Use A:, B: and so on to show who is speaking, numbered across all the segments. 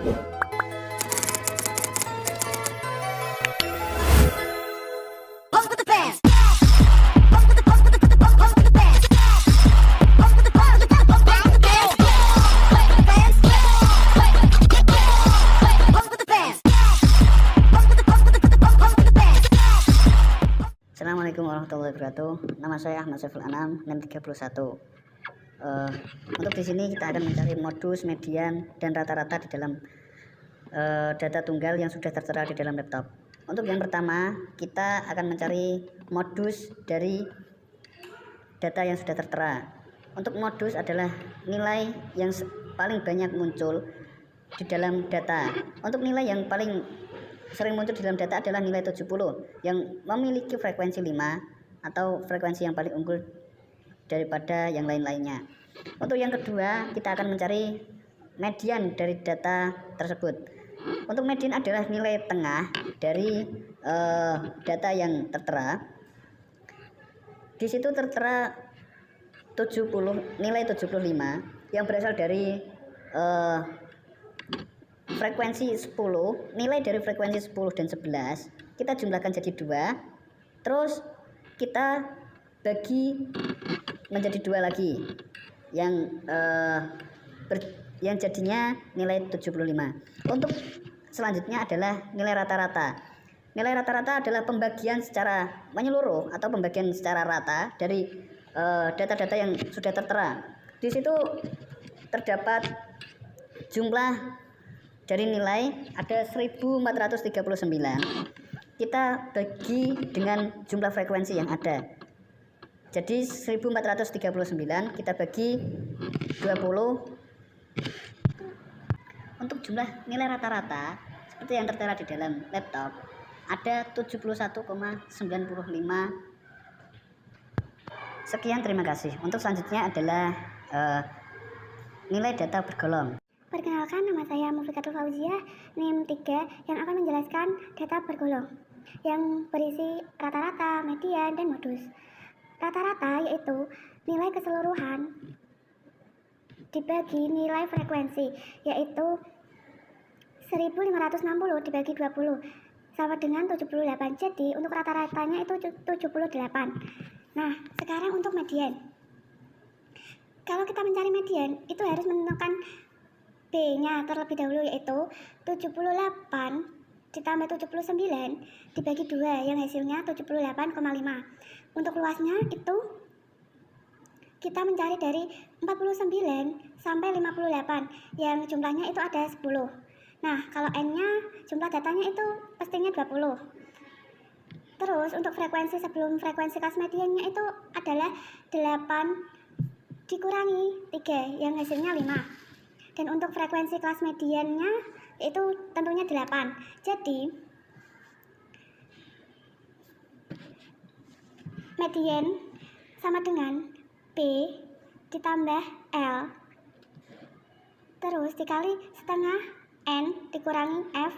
A: Assalamualaikum warahmatullahi wabarakatuh. Nama saya Ahmad Saiful Anam, NIM 31. Untuk di sini kita akan mencari modus, median, dan rata-rata di dalam data tunggal yang sudah tertera di dalam laptop. Untuk yang pertama, kita akan mencari modus dari data yang sudah tertera. Untuk modus adalah nilai yang paling banyak muncul di dalam data. Untuk nilai yang paling sering muncul di dalam data adalah nilai 70 yang memiliki frekuensi 5 atau frekuensi yang paling unggul daripada yang lain-lainnya. Untuk yang kedua, kita akan mencari median dari data tersebut. Untuk median adalah nilai tengah dari data yang tertera. Di situ tertera 70, nilai 75 yang berasal dari frekuensi 10, nilai dari frekuensi 10 dan 11 kita jumlahkan jadi 2, terus kita bagi menjadi 2 lagi yang jadinya nilai 75. Untuk selanjutnya adalah nilai rata-rata. Nilai rata-rata adalah pembagian secara menyeluruh atau pembagian secara rata dari data-data yang sudah tertera. Di situ terdapat jumlah dari nilai ada 1439. Kita bagi dengan jumlah frekuensi yang ada. Jadi 1439 kita bagi 20. Untuk jumlah nilai rata-rata seperti yang tertera di dalam laptop ada 71,95. Sekian, terima kasih. Untuk selanjutnya adalah nilai data bergolong.
B: Perkenalkan, nama saya Mufikatul Fauziah, NIM 3, yang akan menjelaskan data bergolong yang berisi rata-rata, median, dan modus. Rata-rata yaitu nilai keseluruhan dibagi nilai frekuensi, yaitu 1560 dibagi 20 sama dengan 78. Jadi untuk rata-ratanya itu 78. Nah, sekarang untuk median. Kalau kita mencari median, itu harus menentukan B-nya terlebih dahulu, yaitu 78 ditambah 79 dibagi 2 yang hasilnya 78,5. Untuk luasnya itu kita mencari dari 49 sampai 58 yang jumlahnya itu ada 10. Nah, kalau N-nya jumlah datanya itu pastinya 20. Terus untuk frekuensi sebelum frekuensi kelas mediannya itu adalah 8 dikurangi 3 yang hasilnya 5. Dan untuk frekuensi kelas mediannya itu tentunya 8. Jadi median sama dengan B ditambah L terus dikali setengah N dikurangi F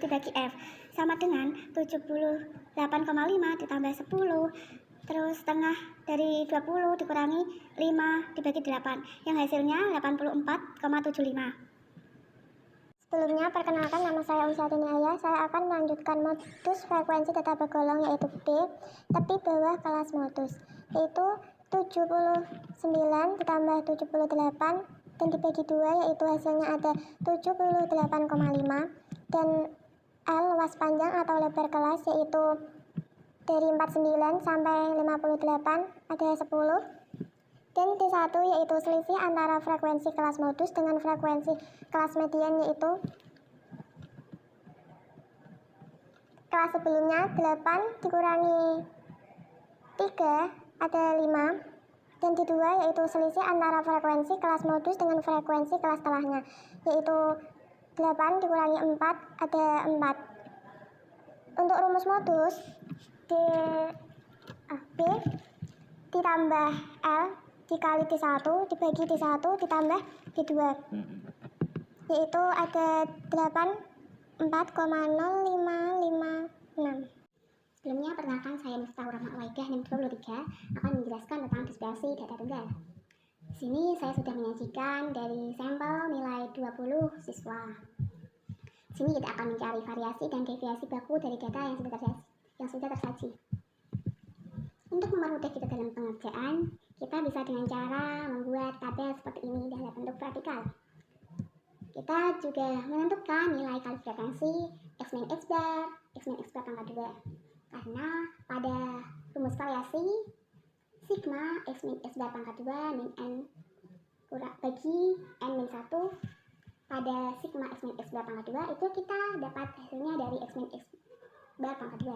B: dibagi F sama dengan 78,5 ditambah 10 terus setengah dari 20 dikurangi 5 dibagi 8 yang hasilnya 84,75.
C: Sebelumnya, perkenalkan, nama saya Umsyatini Ayah. Saya akan melanjutkan modus frekuensi data bergolong yaitu B, tepi bawah kelas modus, yaitu 79 ditambah 78 dan dibagi 2, yaitu hasilnya ada 78,5. Dan L luas panjang atau lebar kelas yaitu dari 49 sampai 58 ada 10. Dan T1 yaitu selisih antara frekuensi kelas modus dengan frekuensi kelas median, yaitu kelas sebelumnya 8 dikurangi 3 ada 5. Dan T2 yaitu selisih antara frekuensi kelas modus dengan frekuensi kelas setelahnya, yaitu 8 dikurangi 4 ada 4. Untuk rumus modus B ditambah L dikali T1 dibagi T1 ditambah T2, yaitu ada 84,0556.
B: Sebelumnya, perkenalkan, saya Miftahur Rahmat Waidah, NIM 23, akan menjelaskan tentang dispersi data tunggal. Di sini saya sudah menyajikan dari sampel nilai 20 siswa. Di sini kita akan mencari variasi dan deviasi baku dari data yang sudah tersaji. Untuk mempermudah kita dalam pengerjaan, kita bisa dengan cara membuat tabel seperti ini dalam bentuk vertikal. Kita juga menentukan nilai kali frekuensi X min X bar pangkat 2. Karena pada rumus variasi sigma X min X bar pangkat 2 min N bagi N min 1 pada sigma X min X bar pangkat 2 itu kita dapat hasilnya dari X min X bar pangkat 2.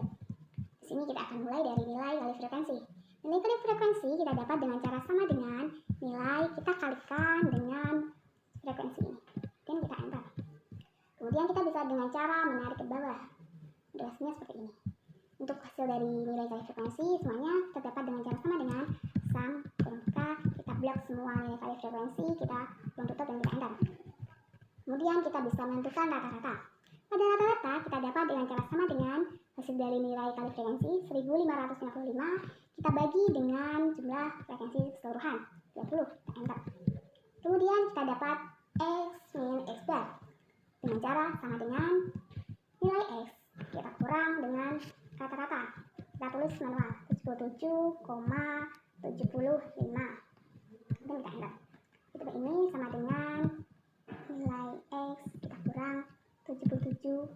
B: Di sini kita akan mulai dari nilai kali frekuensi. Nilai kali frekuensi kita dapat dengan cara sama dengan nilai kita kalikan dengan frekuensi ini. Dan kita enter. Kemudian kita bisa dengan cara menarik ke bawah. Hasilnya seperti ini. Untuk hasil dari nilai kali frekuensi semuanya terdapat dengan cara sama dengan sum kurung K. Kita blok semua nilai kali frekuensi, kita kurung tutup dan kita enter. Kemudian kita bisa menentukan rata-rata. Pada rata-rata kita dapat dengan cara sama dengan hasil dari nilai kali frekuensi 1555 kita bagi dengan jumlah frekuensi keseluruhan 20, kita enter. Kemudian kita dapat X min X bar dengan cara sama dengan nilai X kita kurang dengan rata-rata, kita tulis manual 77,75 dan kita enter. Itu ini sama dengan nilai X kita kurang 77,75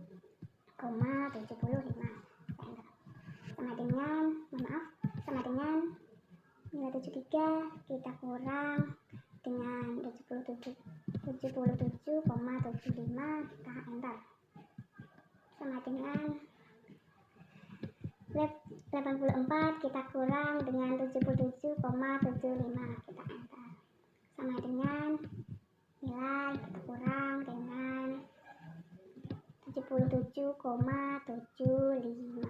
B: kita enter. Sama dengan nilai 73 kita kurang dengan 77,75 kita enter. Sama dengan 84 kita kurang dengan 77,75 kita enter. Sama dengan nilai kita kurang dengan 77,75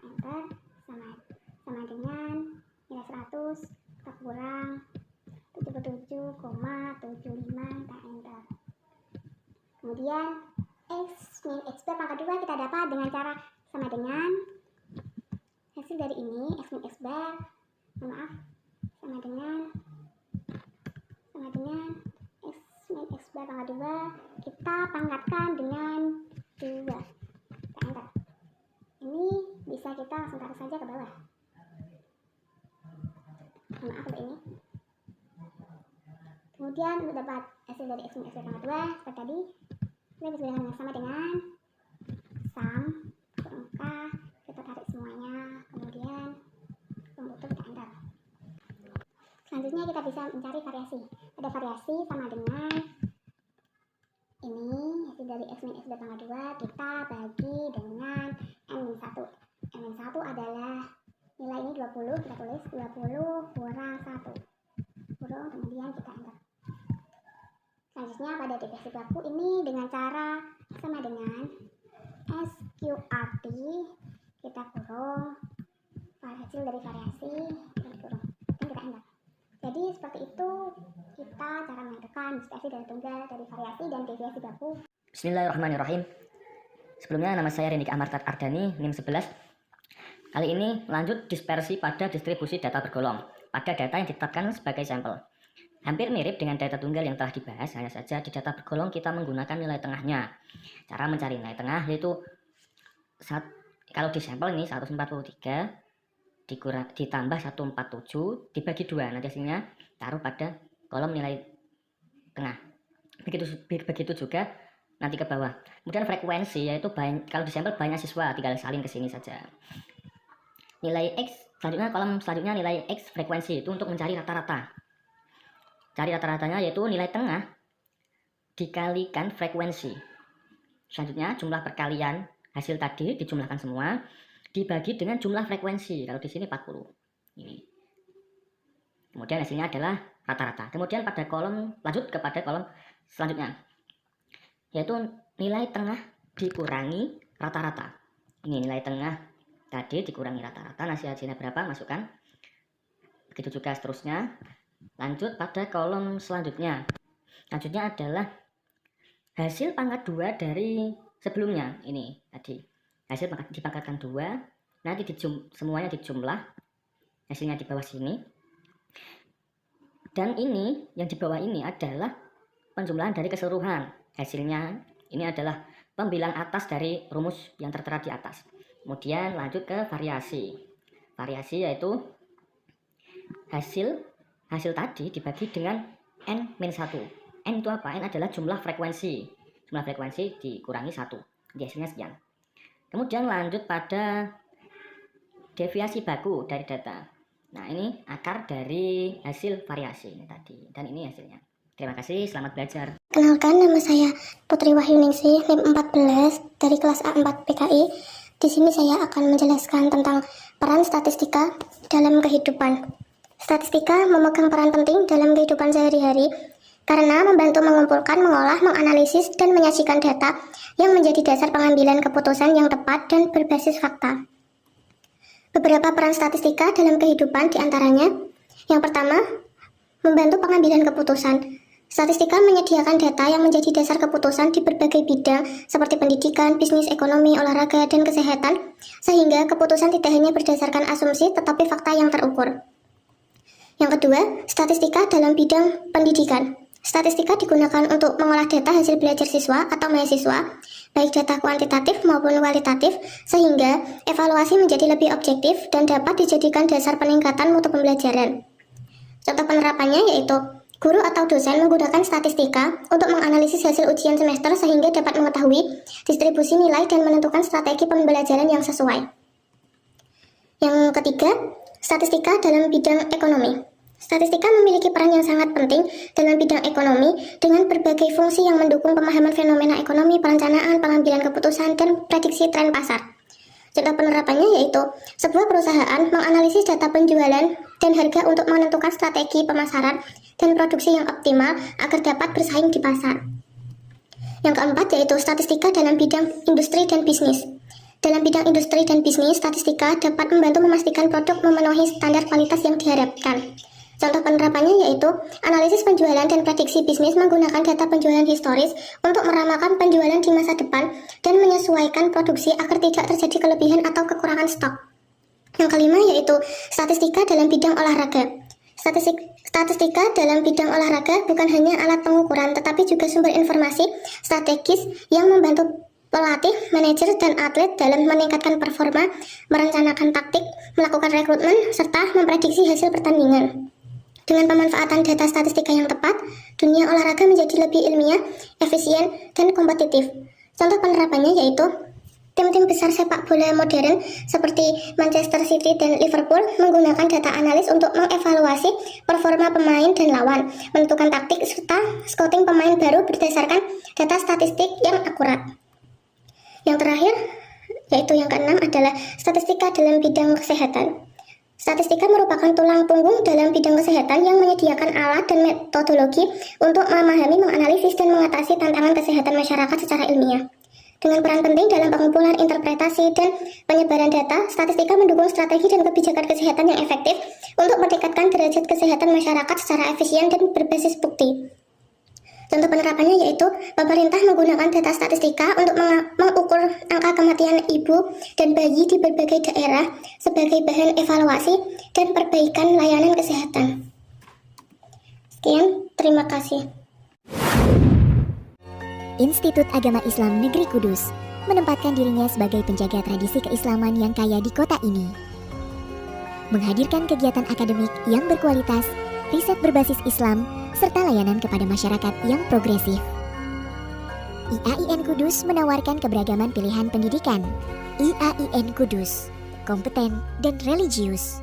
B: enter. Sama dengan nilai 100 kita kurang 77,75 kita enter. Kemudian X min X bar pangkat 2 kita dapat dengan cara sama dengan hasil dari ini X min X bar sama dengan X min X bar pangkat 2 kita pangkatkan dengan 2 kita enter. Ini bisa kita langsung taruh saja ke bawah. Seperti ini. Kemudian untuk dapat hasil dari X min X bar pangkat 2 seperti tadi kita bisa dengan sama dengan sum kurung K, kita tarik semuanya, kemudian kurung tutup, kita enter. Selanjutnya kita bisa mencari variasi. Ada variasi sama dengan ini hasil dari X min X bar pangkat 2 kita bagi dengan N min 1. N min 1 adalah nilai ini 20, kita tulis 20 kurang 1 kurung, kemudian kita enter. Selanjutnya pada deviasi baku ini dengan cara sama dengan SQRT kita kurung hasil dari variasi kita kurung dan kita enter. Jadi seperti itu kita cara menentukan dispersi dari tunggal dari variasi dan deviasi baku.
A: Bismillahirrahmanirrahim. Sebelumnya nama saya Rendik Amartat Ardani, NIM 11. Kali ini lanjut dispersi pada distribusi data bergolong pada data yang ditetapkan sebagai sampel. Hampir mirip dengan data tunggal yang telah dibahas, hanya saja di data bergolong kita menggunakan nilai tengahnya. Cara mencari nilai tengah yaitu kalau di sampel ini 143 ditambah 147 dibagi 2, nanti hasilnya taruh pada kolom nilai tengah. Begitu juga nanti ke bawah. Kemudian frekuensi yaitu kalau di sampel banyak siswa, tinggal salin ke sini saja. Nilai X selanjutnya, kolom selanjutnya nilai X frekuensi itu untuk mencari rata-rata. Cari rata-ratanya yaitu nilai tengah dikalikan frekuensi. Selanjutnya jumlah perkalian hasil tadi dijumlahkan semua dibagi dengan jumlah frekuensi. Kalau di sini 40. Ini. Kemudian hasilnya adalah rata-rata. Kemudian pada kolom lanjut kepada kolom selanjutnya yaitu nilai tengah dikurangi rata-rata. Ini nilai tengah tadi dikurangi rata-rata, hasilnya berapa masukkan. Begitu juga seterusnya. Lanjut pada kolom selanjutnya. Selanjutnya adalah hasil pangkat 2 dari sebelumnya. Ini tadi hasil dipangkatkan 2, nanti semuanya dijumlah, hasilnya di bawah sini. Dan ini yang di bawah ini adalah penjumlahan dari keseluruhan. Hasilnya ini adalah pembilang atas dari rumus yang tertera di atas. Kemudian lanjut ke variasi. Variasi yaitu hasil tadi dibagi dengan n-1. N itu apa? N adalah jumlah frekuensi. Jumlah frekuensi dikurangi 1. Jadi hasilnya sekian. Kemudian lanjut pada deviasi baku dari data. Nah, ini akar dari hasil variasi ini tadi. Dan ini hasilnya. Terima kasih, selamat belajar.
C: Kenalkan, nama saya Putri Wahyuningsih, NIM 14 dari kelas A4 PKI. Di sini saya akan menjelaskan tentang peran statistika dalam kehidupan. Statistika memegang peran penting dalam kehidupan sehari-hari karena membantu mengumpulkan, mengolah, menganalisis, dan menyajikan data yang menjadi dasar pengambilan keputusan yang tepat dan berbasis fakta. Beberapa peran statistika dalam kehidupan diantaranya, yang pertama, membantu pengambilan keputusan. Statistika menyediakan data yang menjadi dasar keputusan di berbagai bidang seperti pendidikan, bisnis, ekonomi, olahraga, dan kesehatan, sehingga keputusan tidak hanya berdasarkan asumsi tetapi fakta yang terukur. Yang kedua, statistika dalam bidang pendidikan. Statistika digunakan untuk mengolah data hasil belajar siswa atau mahasiswa, baik data kuantitatif maupun kualitatif, sehingga evaluasi menjadi lebih objektif dan dapat dijadikan dasar peningkatan mutu pembelajaran. Contoh penerapannya yaitu guru atau dosen menggunakan statistika untuk menganalisis hasil ujian semester sehingga dapat mengetahui distribusi nilai dan menentukan strategi pembelajaran yang sesuai. Yang ketiga, statistika dalam bidang ekonomi. Statistika memiliki peran yang sangat penting dalam bidang ekonomi dengan berbagai fungsi yang mendukung pemahaman fenomena ekonomi, perencanaan, pengambilan keputusan, dan prediksi tren pasar. Contoh penerapannya yaitu sebuah perusahaan menganalisis data penjualan dan harga untuk menentukan strategi pemasaran dan produksi yang optimal agar dapat bersaing di pasar. Yang keempat yaitu statistika dalam bidang industri dan bisnis. Dalam bidang industri dan bisnis, statistika dapat membantu memastikan produk memenuhi standar kualitas yang diharapkan. Contoh penerapannya yaitu analisis penjualan dan prediksi bisnis menggunakan data penjualan historis untuk meramalkan penjualan di masa depan dan menyesuaikan produksi agar tidak terjadi kelebihan atau kekurangan stok. Yang kelima yaitu statistika dalam bidang olahraga. Statistika dalam bidang olahraga bukan hanya alat pengukuran tetapi juga sumber informasi strategis yang membantu pelatih, manajer, dan atlet dalam meningkatkan performa, merencanakan taktik, melakukan rekrutmen, serta memprediksi hasil pertandingan. Dengan pemanfaatan data statistika yang tepat, dunia olahraga menjadi lebih ilmiah, efisien, dan kompetitif. Contoh penerapannya yaitu tim-tim besar sepak bola modern seperti Manchester City dan Liverpool menggunakan data analis untuk mengevaluasi performa pemain dan lawan, menentukan taktik, serta scouting pemain baru berdasarkan data statistik yang akurat. Yang terakhir, yaitu yang keenam adalah statistika dalam bidang kesehatan. Statistika merupakan tulang punggung dalam bidang kesehatan yang menyediakan alat dan metodologi untuk memahami, menganalisis, dan mengatasi tantangan kesehatan masyarakat secara ilmiah. Dengan peran penting dalam pengumpulan, interpretasi, dan penyebaran data, statistika mendukung strategi dan kebijakan kesehatan yang efektif untuk meningkatkan derajat kesehatan masyarakat secara efisien dan berbasis bukti. Contoh penerapannya yaitu pemerintah menggunakan data statistika untuk mengukur angka kematian ibu dan bayi di berbagai daerah sebagai bahan evaluasi dan perbaikan layanan kesehatan. Sekian, terima kasih.
D: Institut Agama Islam Negeri Kudus menempatkan dirinya sebagai penjaga tradisi keislaman yang kaya di kota ini. Menghadirkan kegiatan akademik yang berkualitas, riset berbasis Islam, serta layanan kepada masyarakat yang progresif. IAIN Kudus menawarkan keberagaman pilihan pendidikan. IAIN Kudus, kompeten dan religius.